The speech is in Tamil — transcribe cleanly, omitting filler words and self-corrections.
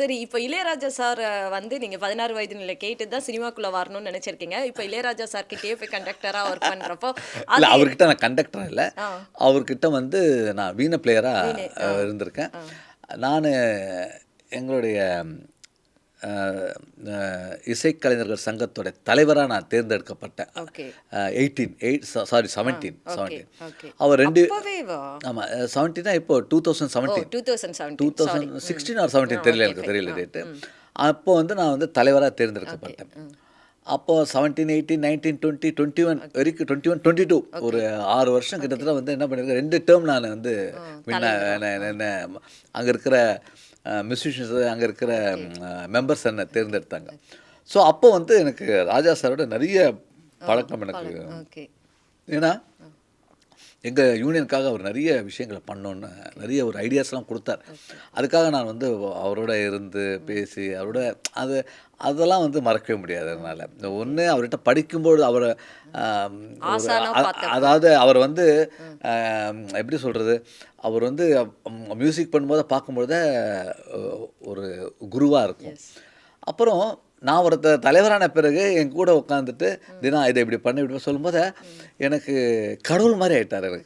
சரி, இப்ப இளையராஜா சார் வந்து நீங்க 16 வயது நிலை கேட்டு தான் சினிமாக்குள்ள வரணும்னு நெனச்சிருக்கீங்க. இப்ப இளையராஜா சார் கிட்டயே போய் கண்டக்டரா ஒர்க் பண்றப்போ, இல்ல அது அவர்கிட்ட நான் கண்டக்டரா இல்ல. ஆ அவர்கிட்ட வந்து நான் வீணை பிளேயரா வீணை இருந்திருக்கேன். ஆ நானு எங்களுடைய அ அ இசைக்கலைஞர்கள் சங்கத்தோட தலைவரா நான் தேர்ந்தெடுக்கப்பட்டேன். ஓகே. 18 சாரி ஆ 17 ஓகே, 17 ஓகே. அவர் 2 அப்பவேவா? ஆமா 17னா இப்போ ஓ 2017 2017 சாரி. ம். 2016 ஆர் 17 தெரியல ஓகே எனக்கு ஃபைன். தெரியல டேட்டு. ம். அப்போ வந்து நான் வந்து தலைவரா ஓகே. தேர்ந்தெடுக்கப்பட்டேன். ம். அப்போ 17, 18, 19, 20, 21 ஓகே, வரைக்கும் 21, 22 ஓகே, ஒரு 6 வருஷம் ஓகே. கிட்டத்தட்ட வந்து என்ன பண்ணியிருக்கேன் 2 டேர்ம் நான் வந்து தலைவரா. என்ன அங்க இருக்கிற மியூசிஷியன்ஸ் அங்க இருக்கிற ஓகே, மெம்பர்ஸ் என்ன தேர்ந்தெடுத்தாங்க. ஓகே. ஸோ அப்போ வந்து எனக்கு ராஜா சாரோட நெறைய ஆ பழக்கம் எனக்கு. ஓகே. ஏன்னா அ எங்க யூனியனுக்காக அவர் நெறைய விஷயங்கள பண்ணோன்னு, ஓகே, நெறைய ஒரு ஐடியாஸ்லாம் குடுத்தார். ஓகே. அதுக்காக நான் வந்து அவரோட இருந்து, ம், பேசி, அவரோட ம், அது அதெல்லாம் வந்து மறக்கவே முடியாது ம். என்னால. ஓகே. ஒண்ணு அவர்ட்ட படிக்கும்போது அவர ம். அம் ஒரு ஆசானா பார்த்தப்போ. அதாவது அவர் வந்து ம். எப்படி சொல்றது? அவர் வந்து மியூசிக் பண்ணும்போது பார்க்கும்பொழுதே அ ஒரு குருவா இருக்கும். எஸ். அப்புறம் நான் ஒரு தலைவரான பிறகு என் கூட உட்காந்துட்டு, ம், "தினா இத இப்படி பண்ணு" இப்படி சொல்லும்போது, ம். எனக்கு கடவுள் மாரி ஆயிட்டாரு எனக்கு.